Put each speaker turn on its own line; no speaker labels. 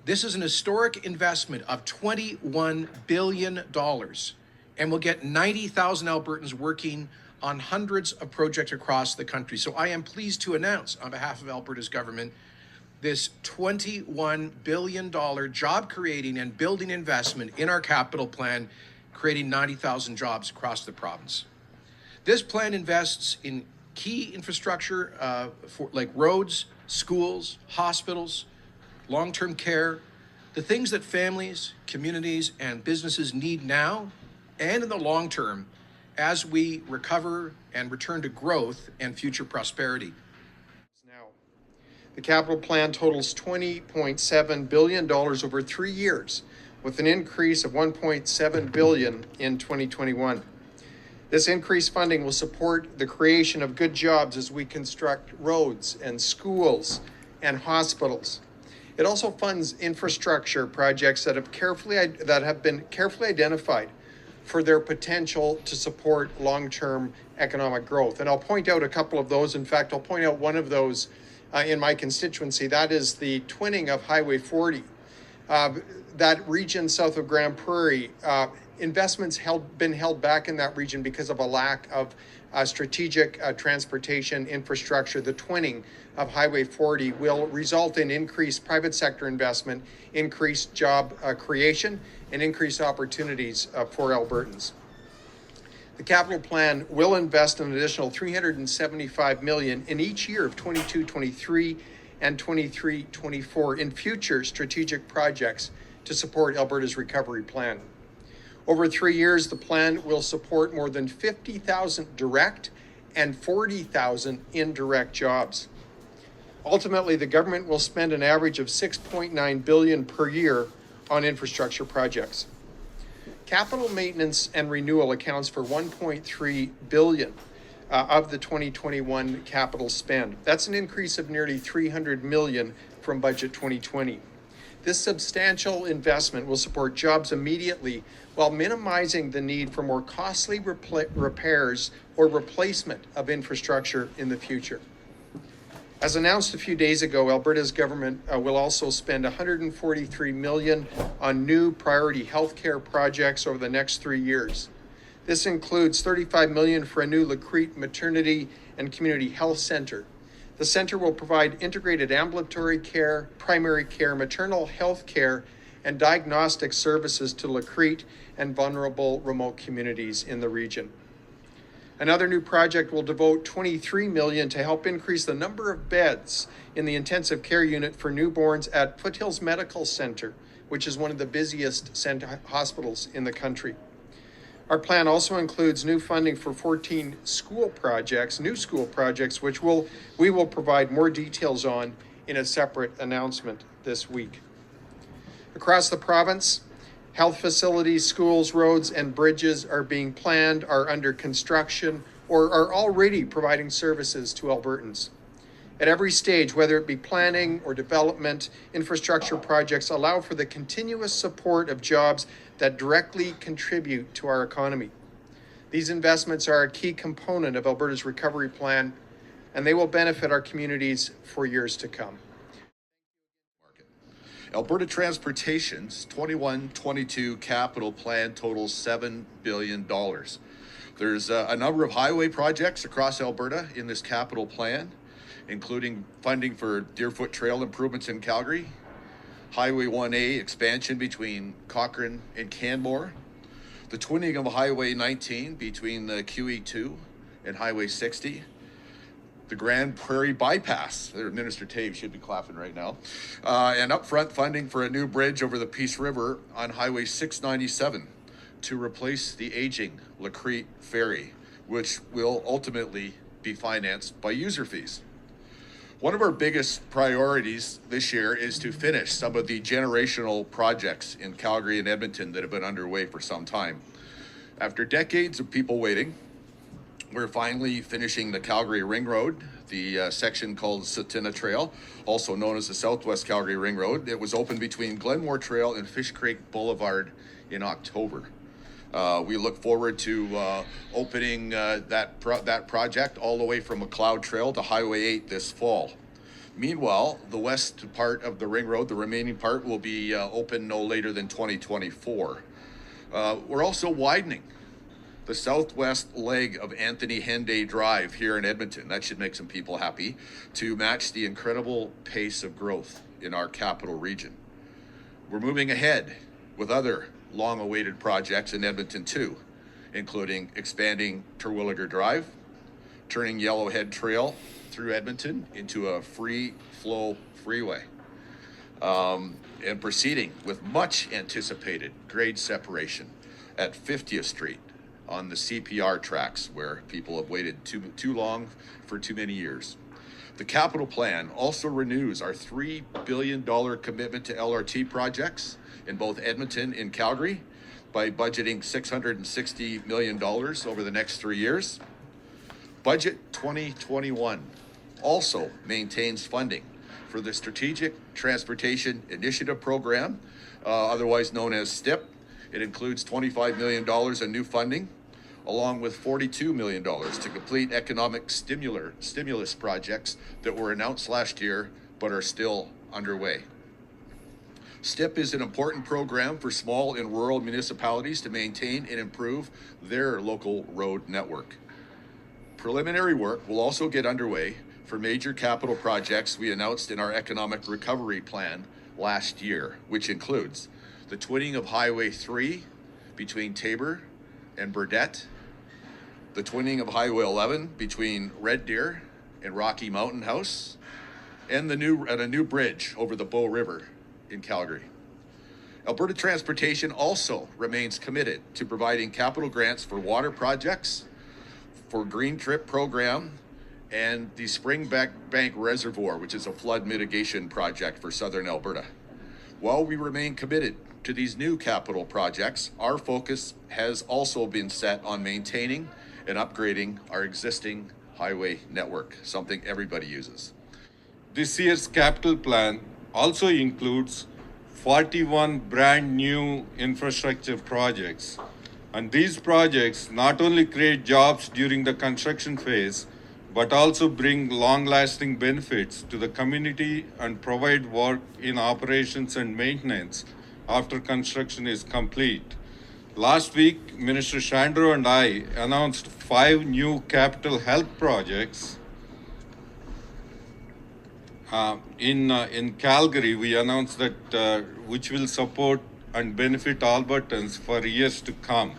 This is an historic investment of $21 billion and will get 90,000 Albertans working on hundreds of projects across the country. So I am pleased to announce on behalf of Alberta's government this $21 billion job creating and building investment in our capital plan, creating 90,000 jobs across the province. This plan invests in key infrastructure like roads, schools, hospitals, long-term care, the things that families, communities, and businesses need now and in the long term as we recover and return to growth and future prosperity.
Now, the capital plan totals $20.7 billion over 3 years, with an increase of $1.7 billion in 2021. This increased funding will support the creation of good jobs as we construct roads and schools and hospitals. It also funds infrastructure projects that have been carefully identified for their potential to support long-term economic growth. And I'll point out a couple of those. In fact, I'll point out one of those in my constituency. That is the twinning of Highway 40. That region south of Grand Prairie, investments been held back in that region because of a lack of strategic transportation infrastructure. The twinning of Highway 40 will result in increased private sector investment, increased job creation, and increased opportunities for Albertans. The capital plan will invest an additional $375 million in each year of 22-23 and 23-24 in future strategic projects to support Alberta's recovery plan. Over 3 years, the plan will support more than 50,000 direct and 40,000 indirect jobs. Ultimately, the government will spend an average of $6.9 billion per year on infrastructure projects. Capital maintenance and renewal accounts for $1.3 billion of the 2021 capital spend. That's an increase of nearly $300 million from budget 2020. This substantial investment will support jobs immediately while minimizing the need for more costly repairs or replacement of infrastructure in the future. As announced a few days ago, Alberta's government will also spend $143 million on new priority healthcare projects over the next 3 years. This includes $35 million for a new Lacrete Maternity and Community Health Centre. The centre will provide integrated ambulatory care, primary care, maternal health care, and diagnostic services to Lacrete and vulnerable remote communities in the region. Another new project will devote $23 million to help increase the number of beds in the intensive care unit for newborns at Foothills Medical Centre, which is one of the busiest hospitals in the country. Our plan also includes new funding for 14 new school projects, which we will provide more details on in a separate announcement this week. Across the province, health facilities, schools, roads, and bridges are being planned, are under construction, or are already providing services to Albertans. At every stage, whether it be planning or development, infrastructure projects allow for the continuous support of jobs that directly contribute to our economy. These investments are a key component of Alberta's recovery plan, and they will benefit our communities for years to come.
Alberta Transportation's 21-22 capital plan totals $7 billion. There's a number of highway projects across Alberta in this capital plan, including funding for Deerfoot Trail improvements in Calgary, Highway 1A expansion between Cochrane and Canmore, the twinning of Highway 19 between the QE2 and Highway 60, the Grand Prairie Bypass. Minister Taves should be clapping right now. And upfront funding for a new bridge over the Peace River on Highway 697 to replace the aging Lacrete Ferry, which will ultimately be financed by user fees. One of our biggest priorities this year is to finish some of the generational projects in Calgary and Edmonton that have been underway for some time. After decades of people waiting, we're finally finishing the Calgary Ring Road, the section called Satina Trail, also known as the Southwest Calgary Ring Road. It was opened between Glenmore Trail and Fish Creek Boulevard in October. We look forward to opening that project all the way from McLeod Trail to Highway 8 this fall. Meanwhile, the west part of the ring road, the remaining part, will be open no later than 2024. We're also widening the southwest leg of Anthony Henday Drive here in Edmonton. That should make some people happy to match the incredible pace of growth in our capital region. We're moving ahead with other long-awaited projects in Edmonton too, including expanding Terwilliger Drive, turning Yellowhead Trail through Edmonton into a free-flow freeway, and proceeding with much anticipated grade separation at 50th Street on the CPR tracks where people have waited too long for too many years. The capital plan also renews our $3 billion commitment to LRT projects in both Edmonton and Calgary by budgeting $660 million over the next 3 years. Budget 2021 also maintains funding for the Strategic Transportation Initiative Program, otherwise known as STIP. It includes $25 million in new funding, along with $42 million to complete economic stimulus projects that were announced last year but are still underway. STIP is an important program for small and rural municipalities to maintain and improve their local road network. Preliminary work will also get underway for major capital projects we announced in our economic recovery plan last year, which includes the twinning of Highway 3 between Taber and Burdett, the twinning of Highway 11 between Red Deer and Rocky Mountain House, and a new bridge over the Bow River in Calgary. Alberta Transportation also remains committed to providing capital grants for water projects, for Green Trip program, and the Springbank Reservoir, which is a flood mitigation project for southern Alberta. While we remain committed to these new capital projects, our focus has also been set on maintaining and upgrading our existing highway network, something everybody uses.
This year's capital plan also includes 41 brand new infrastructure projects. And these projects not only create jobs during the construction phase, but also bring long-lasting benefits to the community and provide work in operations and maintenance after construction is complete. Last week, Minister Shandro and I announced 5 new capital health projects. In Calgary, we announced that which will support and benefit Albertans for years to come.